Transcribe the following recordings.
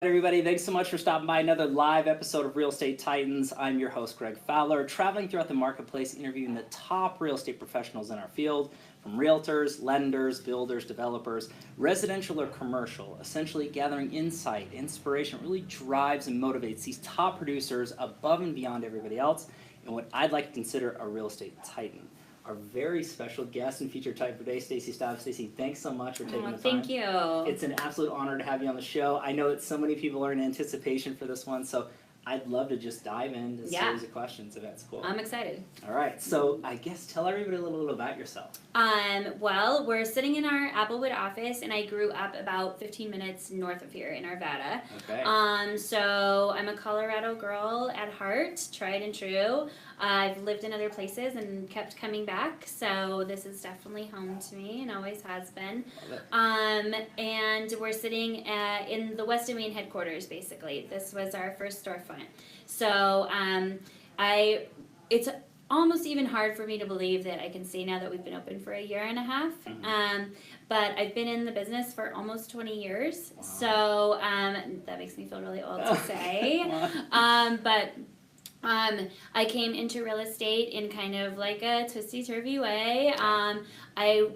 Everybody, thanks so much for stopping by another live episode of Real Estate Titans. I'm your host, Greg Fowler, traveling throughout the marketplace, interviewing the top real estate professionals in our field, from realtors, lenders, builders, developers, residential or commercial, essentially gathering insight, inspiration, really drives and motivates these top producers above and beyond everybody else, and what I'd like to consider a real estate titan. Our very special guest and featured type for today, Stacie Staub. Stacie, thanks so much for taking the time. Thank you. It's an absolute honor to have you on the show. I know that so many people are in anticipation for this one, so I'd love to just dive into a series of questions if that's cool. I'm excited. All right, so I guess tell everybody a little about yourself. Well, we're sitting in our Applewood office, and I grew up about 15 minutes north of here in Arvada. Okay. So I'm a Colorado girl at heart, tried and true. I've lived in other places and kept coming back, so this is definitely home to me and always has been. And we're sitting in the Weston Main headquarters, basically. This was our first storefront. So it's almost even hard for me to believe that I can say now that we've been open for a year and a half. Mm-hmm. But I've been in the business for almost 20 years, Wow. So that makes me feel really old to say. But I came into real estate in kind of like a twisty-turvy way. I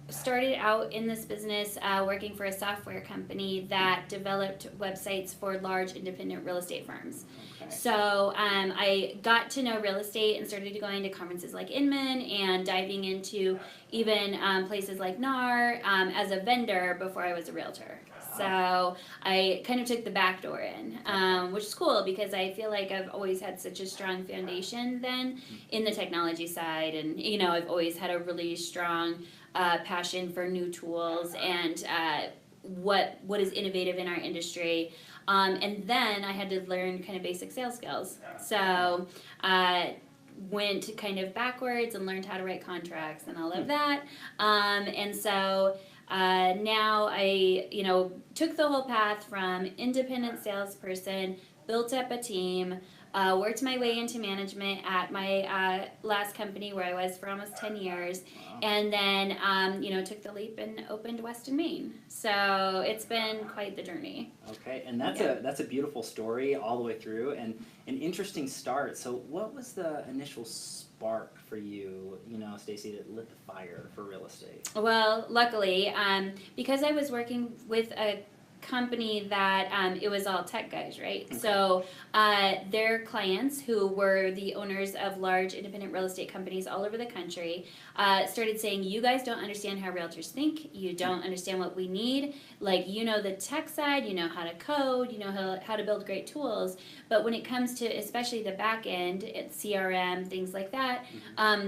started out in this business working for a software company that developed websites for large independent real estate firms. Okay. So I got to know real estate and started going to conferences like Inman and diving into even places like NAR as a vendor before I was a realtor. So I kind of took the back door in, which is cool because I feel like I've always had such a strong foundation then in the technology side, and I've always had a really strong passion for new tools and what is innovative in our industry. And then I had to learn kind of basic sales skills. So went kind of backwards and learned how to write contracts and all of that. And so now I, took the whole path from independent salesperson, built up a team, worked my way into management at my last company where I was for almost 10 years, and then, took the leap and opened Weston Main. So it's been quite the journey. Okay, and that's a beautiful story all the way through, and an interesting start. So what was the initial spark for you, Stacie, that lit the fire for real estate? Well, luckily, because I was working with a company that it was all tech guys, right? Okay. So their clients, who were the owners of large independent real estate companies all over the country, started saying, you guys don't understand how realtors think, you don't understand what we need, like the tech side, how to code, how to build great tools, but when it comes to especially the back end, it's CRM, things like that,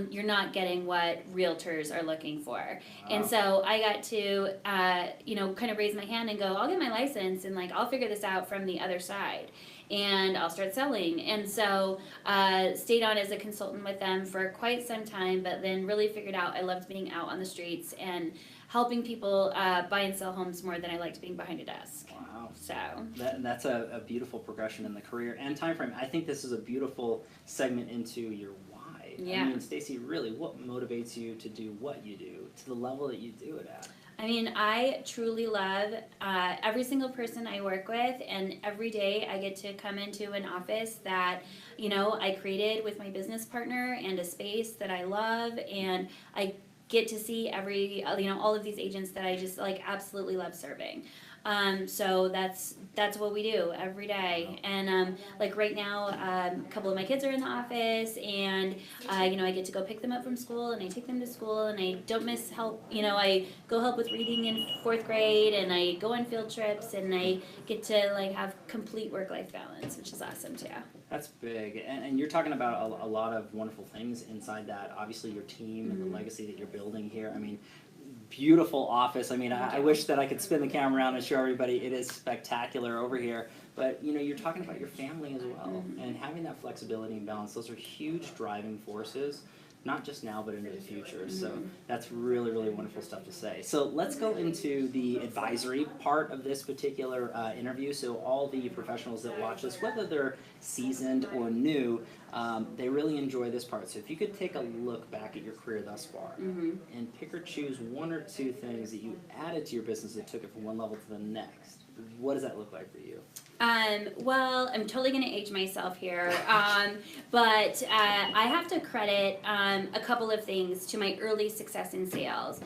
you're not getting what realtors are looking for. Wow. And so I got to kind of raise my hand and go, I'll get my license and I'll figure this out from the other side and I'll start selling. And so stayed on as a consultant with them for quite some time, but then really figured out I loved being out on the streets and helping people buy and sell homes more than I liked being behind a desk. Wow. So that's a beautiful progression in the career and time frame. I think this is a beautiful segment into your why. Yeah. I mean, Stacie, really, what motivates you to do what you do to the level that you do it at? I mean, I truly love every single person I work with, and every day I get to come into an office that, I created with my business partner and a space that I love, and I get to see all of these agents that I just absolutely love serving. So that's what we do every day. And right now, a couple of my kids are in the office, and I get to go pick them up from school, and I take them to school, and I don't miss help. I go help with reading in 4th grade, and I go on field trips, and I get to have complete work-life balance, which is awesome too. That's big, and you're talking about a lot of wonderful things inside that. Obviously, your team and the legacy that you're building here. I mean, beautiful office. I mean, I wish that I could spin the camera around and show everybody it is spectacular over here. But you're talking about your family as well, and having that flexibility and balance. Those are huge driving forces, not just now but into the future. So that's really, really wonderful stuff to say. So let's go into the advisory part of this particular interview. So all the professionals that watch this, whether they're seasoned or new, they really enjoy this part. So if you could take a look back at your career thus far and pick or choose one or two things that you added to your business that took it from one level to the next, what does that look like for you? Well, I'm totally going to age myself here, but I have to credit a couple of things to my early success in sales.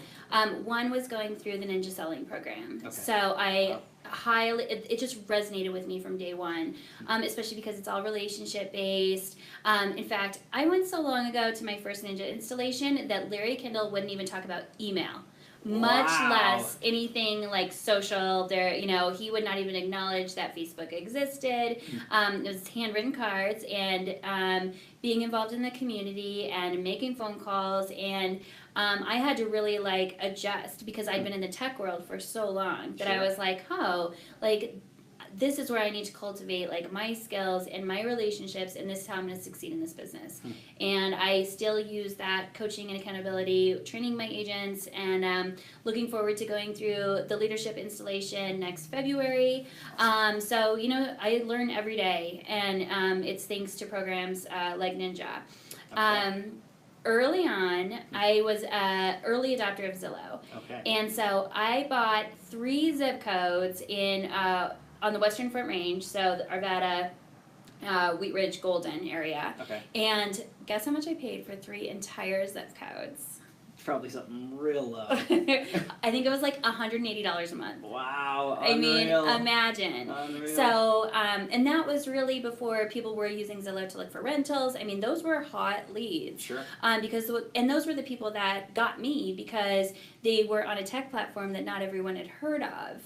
One was going through the Ninja Selling Program. Okay. So it just resonated with me from day one, especially because it's all relationship based. In fact, I went so long ago to my first Ninja installation that Larry Kindle wouldn't even talk about email. Much less anything like social. There, he would not even acknowledge that Facebook existed. It was handwritten cards and being involved in the community and making phone calls, and I had to really adjust because I'd been in the tech world for so long that I was like, this is where I need to cultivate my skills and my relationships, and this is how I'm going to succeed in this business. And I still use that coaching and accountability, training my agents, and looking forward to going through the leadership installation next February. So I learn every day, and it's thanks to programs like Ninja. Okay. Early on, I was an early adopter of Zillow. Okay. And so I bought 3 zip codes in on the Western Front Range, so Arvada, Wheat Ridge, Golden area. Okay. And guess how much I paid for 3 entire zip codes? Probably something real low. I think it was $180 a month. Wow, unreal. I mean, imagine. Unreal. So, and that was really before people were using Zillow to look for rentals. I mean, those were hot leads. Sure. And those were the people that got me because they were on a tech platform that not everyone had heard of,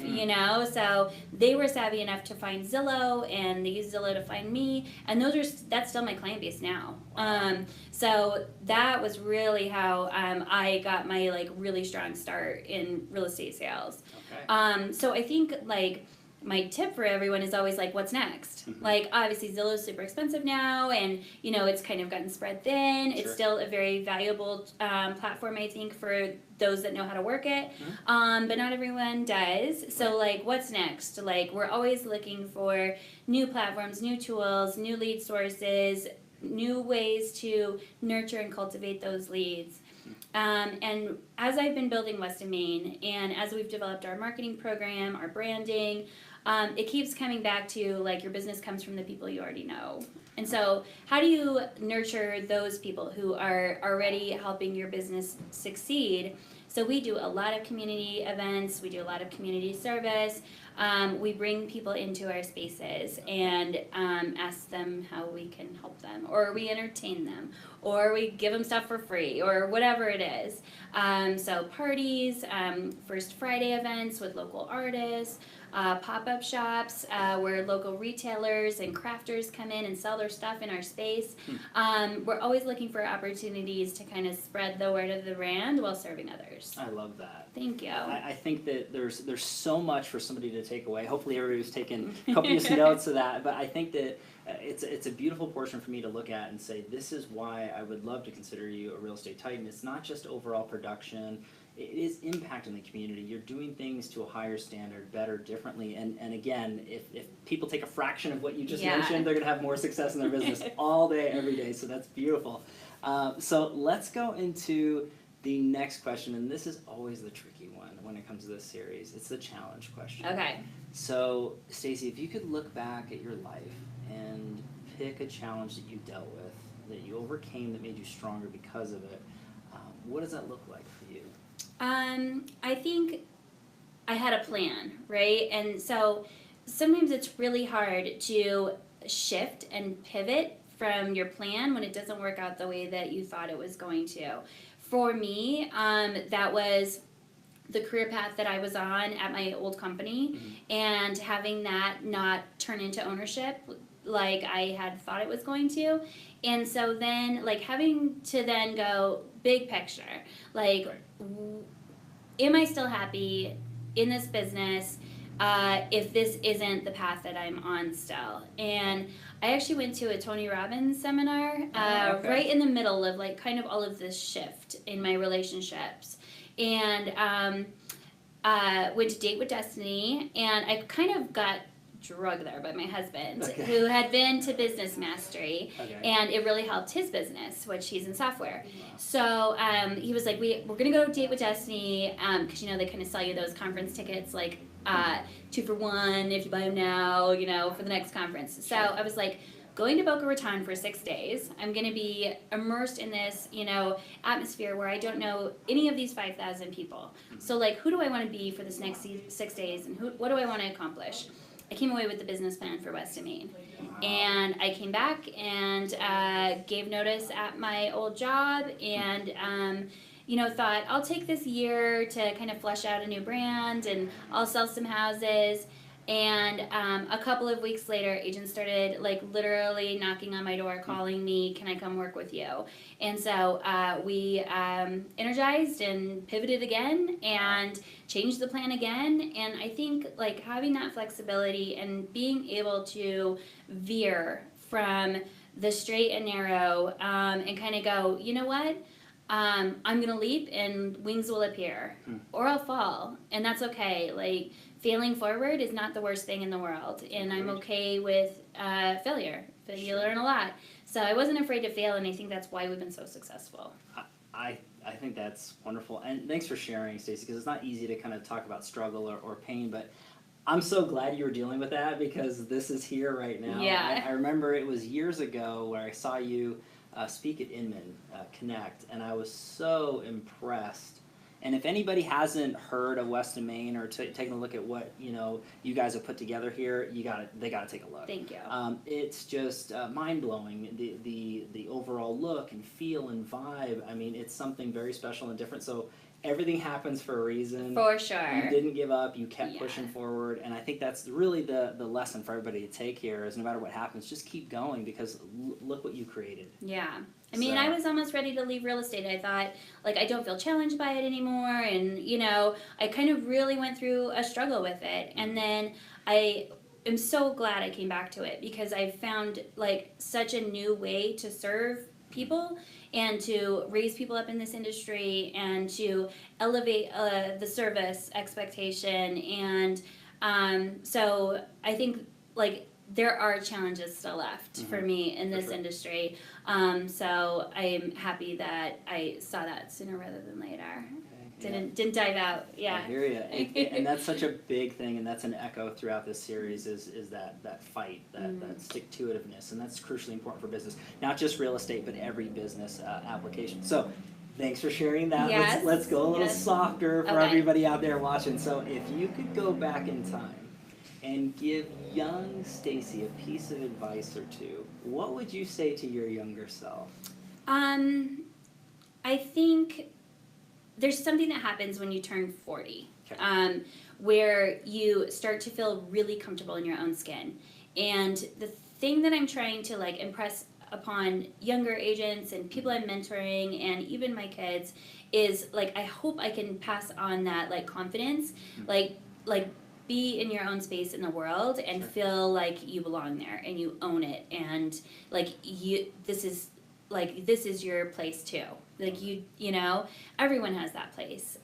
So they were savvy enough to find Zillow, and they used Zillow to find me, and that's still my client base now. So that was really how I got my really strong start in real estate sales. Okay. So I think my tip for everyone is always what's next? Obviously Zillow's super expensive now, and it's kind of gotten spread thin. Sure. It's still a very valuable platform, I think, for those that know how to work it. But not everyone does. So what's next? We're always looking for new platforms, new tools, new lead sources, new ways to nurture and cultivate those leads. And as I've been building Weston Maine, and as we've developed our marketing program, our branding, it keeps coming back to your business comes from the people you already know. And so how do you nurture those people who are already helping your business succeed? So we do a lot of community events, we do a lot of community service. We bring people into our spaces and ask them how we can help them, or we entertain them, or we give them stuff for free, or whatever it is. So parties, First Friday events with local artists, pop-up shops where local retailers and crafters come in and sell their stuff in our space. We're always looking for opportunities to kind of spread the word of the brand while serving others. I love that. Thank you. I think that there's so much for somebody to take away. Hopefully everybody's taken copious notes of that, but I think that it's a beautiful portion for me to look at and say, this is why I would love to consider you a real estate titan. It's not just overall production. It is impacting the community. You're doing things to a higher standard, better, differently. And again, if people take a fraction of what you just mentioned, they're going to have more success in their business all day, every day. So that's beautiful. So let's go into the next question. And this is always the tricky one when it comes to this series. It's the challenge question. Okay. So, Stacie, if you could look back at your life and pick a challenge that you dealt with, that you overcame, that made you stronger because of it, what does that look like for you? I think I had a plan, right? And so sometimes it's really hard to shift and pivot from your plan when it doesn't work out the way that you thought it was going to. For me, that was the career path that I was on at my old company, and having that not turn into ownership like I had thought it was going to. And so then having to then go big picture, am I still happy in this business if this isn't the path that I'm on still? And I actually went to a Tony Robbins seminar right in the middle of kind of all of this shift in my relationships. And went to Date with Destiny, and I kind of got drugged there by my husband, who had been to Business Mastery, and it really helped his business, which he's in software. So he was like, we're going to go Date with Destiny, because they kind of sell you those conference tickets 2 for 1 if you buy them now, for the next conference. So I was like, going to Boca Raton for 6 days. I'm going to be immersed in this, atmosphere where I don't know any of these 5,000 people. So like, who do I want to be for this next 6 days, and what do I want to accomplish? I came away with the business plan for West of Maine. And I came back and gave notice at my old job and, thought I'll take this year to kind of flesh out a new brand and I'll sell some houses. And a couple of weeks later, agents started like literally knocking on my door, calling me, can I come work with you? And so we energized and pivoted again and changed the plan again. And I think like having that flexibility and being able to veer from the straight and narrow and kind of go, you know what? I'm going to leap and wings will appear or I'll fall. And that's okay. Like, failing forward is not the worst thing in the world, and I'm okay with failure. You learn a lot. So I wasn't afraid to fail, and I think that's why we've been so successful. I think that's wonderful, and thanks for sharing, Stacie, because it's not easy to kind of talk about struggle or pain, but I'm so glad you were dealing with that because this is here right now. Yeah. I remember it was years ago where I saw you speak at Inman Connect, and I was so impressed. And if anybody hasn't heard of West of Maine or taken a look at what you guys have put together here, they gotta take a look. Thank you. It's just mind blowing. The overall look and feel and vibe. I mean, it's something very special and different. So everything happens for a reason. For sure. You didn't give up. You kept pushing forward, and I think that's really the lesson for everybody to take here. Is no matter what happens, just keep going because look what you created. Yeah. I mean, I was almost ready to leave real estate. I thought, like, I don't feel challenged by it anymore. And, I kind of really went through a struggle with it. And then I am so glad I came back to it because I found, like, such a new way to serve people and to raise people up in this industry and to elevate the service expectation. And so I think, like, there are challenges still left for me in this industry. So I'm happy that I saw that sooner rather than later. Didn't dive out. Yeah. I hear you. And that's such a big thing, and that's an echo throughout this series is that fight, that stick-to-itiveness, and that's crucially important for business. Not just real estate, but every business application. So thanks for sharing that. Yes. Let's go a little softer for everybody out there watching. So if you could go back in time and give young Stacie a piece of advice or two, what would you say to your younger self? I think there's something that happens when you turn 40, where you start to feel really comfortable in your own skin. And the thing that I'm trying to like impress upon younger agents and people I'm mentoring and even my kids is like, I hope I can pass on that like confidence, like be in your own space in the world and feel like you belong there and you own it and like this is your place too. Like everyone has that place.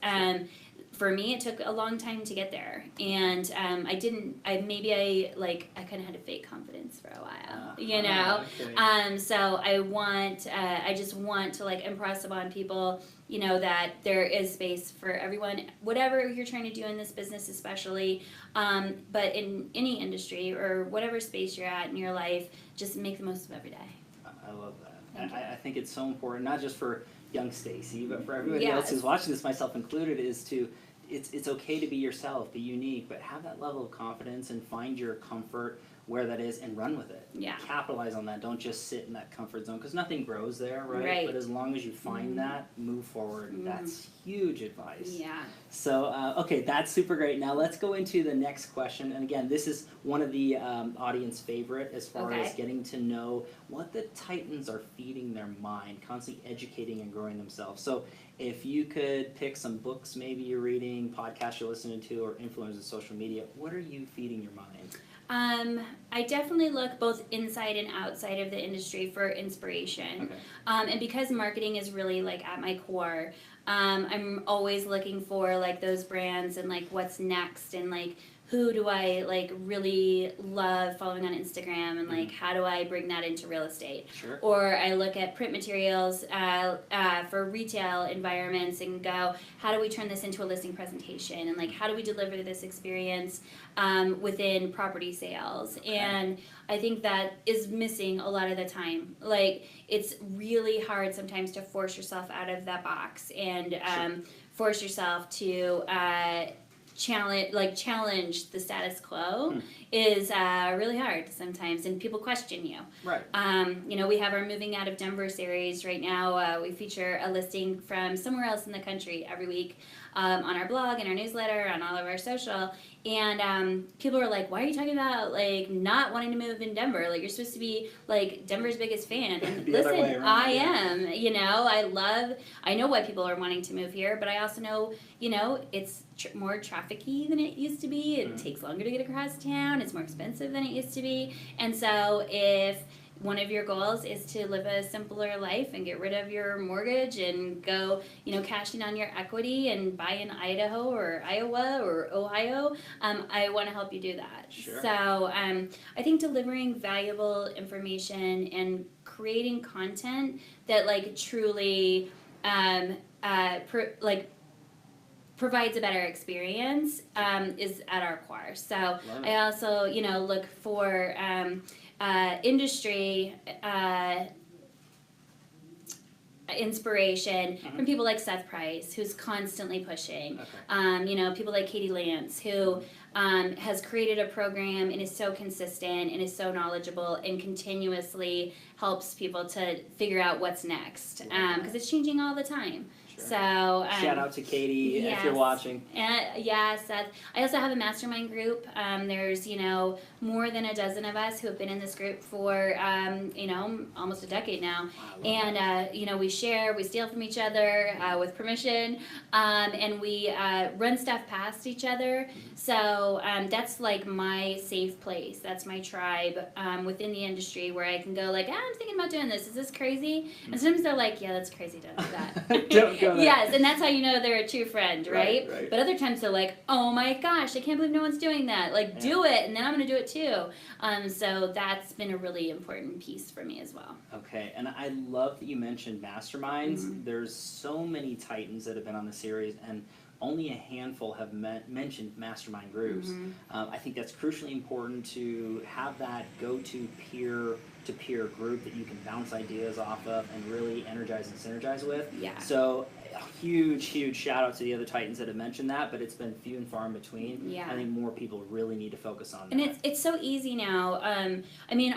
For me, it took a long time to get there, and I kind of had a fake confidence for a while, Okay. So I just want to like impress upon people, that there is space for everyone, whatever you're trying to do in this business, especially, but in any industry or whatever space you're at in your life, just make the most of every day. I love that. I think it's so important, not just for young Stacie, but for everybody else who's watching this, myself included, it's okay to be yourself, be unique, but have that level of confidence and find your comfort where that is and run with it. Yeah. Capitalize on that. Don't just sit in that comfort zone because nothing grows there, right? But as long as you find that, move forward. That's huge advice. Yeah. So, okay, that's super great. Now let's go into the next question. And again, this is one of the audience favorite as far as getting to know what the Titans are feeding their mind, constantly educating and growing themselves. So if you could pick some books maybe you're reading, podcasts you're listening to, or influencers on social media, what are you feeding your mind? I definitely look both inside and outside of the industry for inspiration. And because marketing is really like at my core, I'm always looking for like those brands and like what's next and like who do I like really love following on Instagram, and like how do I bring that into real estate? Sure. Or I look at print materials for retail environments and go, how do we turn this into a listing presentation? And like how do we deliver this experience within property sales? Okay. And I think that is missing a lot of the time. Like it's really hard sometimes to force yourself out of that box and force yourself to challenge the status quo is really hard sometimes, and people question you. Right. We have our Moving Out of Denver series right now. We feature a listing from somewhere else in the country every week on our blog and our newsletter, on all of our social. And people are like, why are you talking about like not wanting to move in Denver? Like you're supposed to be like Denver's biggest fan. And listen, I am. I know why people are wanting to move here, but I also know, it's more trafficy than it used to be. It takes longer to get across town. It's more expensive than it used to be. And so if one of your goals is to live a simpler life and get rid of your mortgage and go, cash in on your equity and buy in Idaho or Iowa or Ohio, I want to help you do that. Sure. So I think delivering valuable information and creating content that like truly provides a better experience is at our core. So I also, look for industry inspiration from people like Seth Price, who's constantly pushing. Okay. People like Katie Lance, who has created a program and is so consistent and is so knowledgeable and continuously helps people to figure out what's next, because it's changing all the time. Sure. So shout out to Katie if you're watching. Seth. I also have a mastermind group. There's more than a dozen of us who have been in this group for almost a decade now, and we share, we steal from each other with permission, and we run stuff past each other. So that's like my safe place. That's my tribe within the industry where I can go like, I'm thinking about doing this. Is this crazy? And sometimes they're like, yeah, that's crazy. Don't do that. Don't go there. Yes, and that's how you know they're a true friend, right? Right. But other times they're like, oh my gosh, I can't believe no one's doing that. Like, do it, and then I'm going to do it too. So that's been a really important piece for me as well. Okay, and I love that you mentioned masterminds. There's so many titans that have been on the series, and only a handful have mentioned mastermind groups. I think that's crucially important to have that go-to peer-to-peer group that you can bounce ideas off of and really energize and synergize with. Yeah. So a huge shout out to the other titans that have mentioned that, but it's been few and far in between. Yeah. I think more people really need to focus on that. And it's so easy now.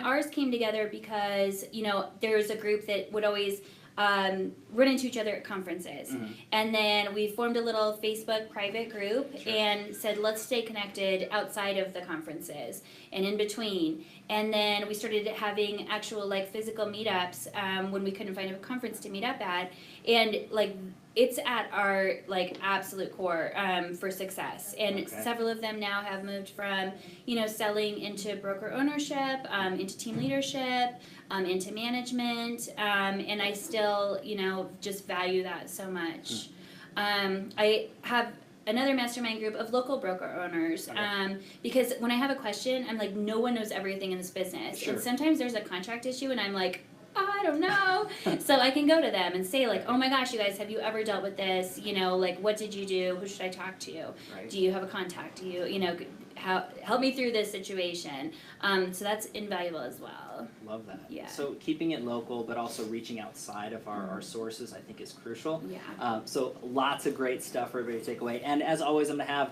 Ours came together because, there's a group that would always run into each other at conferences. And then we formed a little Facebook private group and said, let's stay connected outside of the conferences and in between. And then we started having actual physical meetups when we couldn't find a conference to meet up at. And it's at our absolute core for success. And several of them now have moved from, selling into broker ownership, into team leadership, into management, and I still, just value that so much. I have another mastermind group of local broker owners, because when I have a question, I'm like, no one knows everything in this business. And sometimes there's a contract issue, and I'm like, I don't know. So I can go to them and say oh my gosh, you guys, have you ever dealt with this? What did you do? Who should I talk to? Do you have a contact? Do you, help me through this situation. So that's invaluable as well. Love that. Yeah. So keeping it local, but also reaching outside of our sources, I think is crucial. Yeah. So lots of great stuff for everybody to take away. And as always, I'm going to have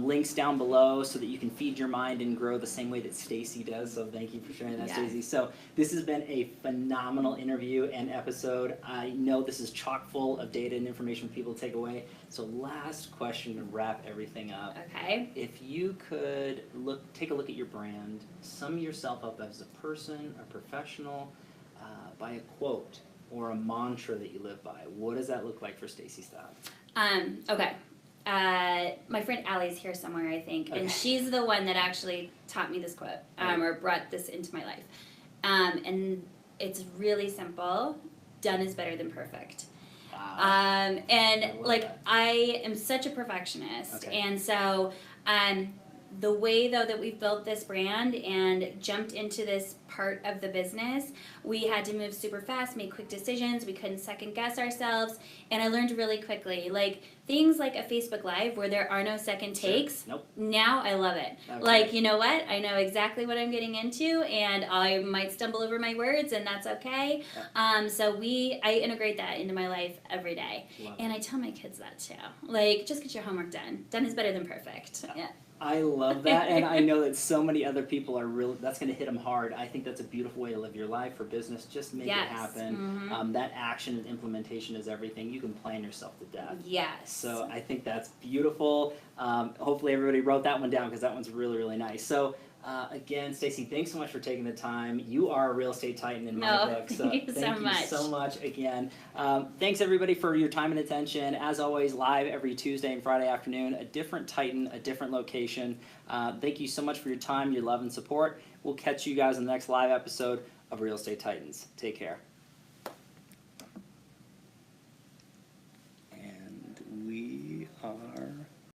links down below so that you can feed your mind and grow the same way that Stacie does. So thank you for sharing that, Stacie. So this has been a phenomenal interview and episode. I know this is chock full of data and information for people to take away. So last question to wrap everything up. Okay. If you could take a look at your brand, sum yourself up as a person, a professional, by a quote or a mantra that you live by, what does that look like for Stacie Staub? Okay. My friend Allie's here somewhere, I think, and she's the one that actually taught me this quote, or brought this into my life. And it's really simple. Done is better than perfect. And I am such a perfectionist, and so The way, though, that we've built this brand and jumped into this part of the business, we had to move super fast, make quick decisions. We couldn't second guess ourselves. And I learned really quickly, like things like a Facebook Live where there are no second takes. Nope. Now I love it. Okay. Like, you know what? I know exactly what I'm getting into, and I might stumble over my words, and that's okay. Yeah. So I integrate that into my life every day. Love And I tell my kids that too. Like, just get your homework done. Done is better than perfect. Yeah. I love that, and I know that so many other people are really, that's going to hit them hard. I think that's a beautiful way to live your life for business. Just make it happen. Mhm. That action and implementation is everything. You can plan yourself to death. Yes. So I think that's beautiful. Hopefully everybody wrote that one down because that one's really, really nice. So again, Stacie, thanks so much for taking the time. You are a real estate titan in my book. So thank you so much again. Thanks everybody for your time and attention. As always, live every Tuesday and Friday afternoon, a different titan, a different location. Thank you so much for your time, your love, and support. We'll catch you guys in the next live episode of Real Estate Titans. Take care. And we are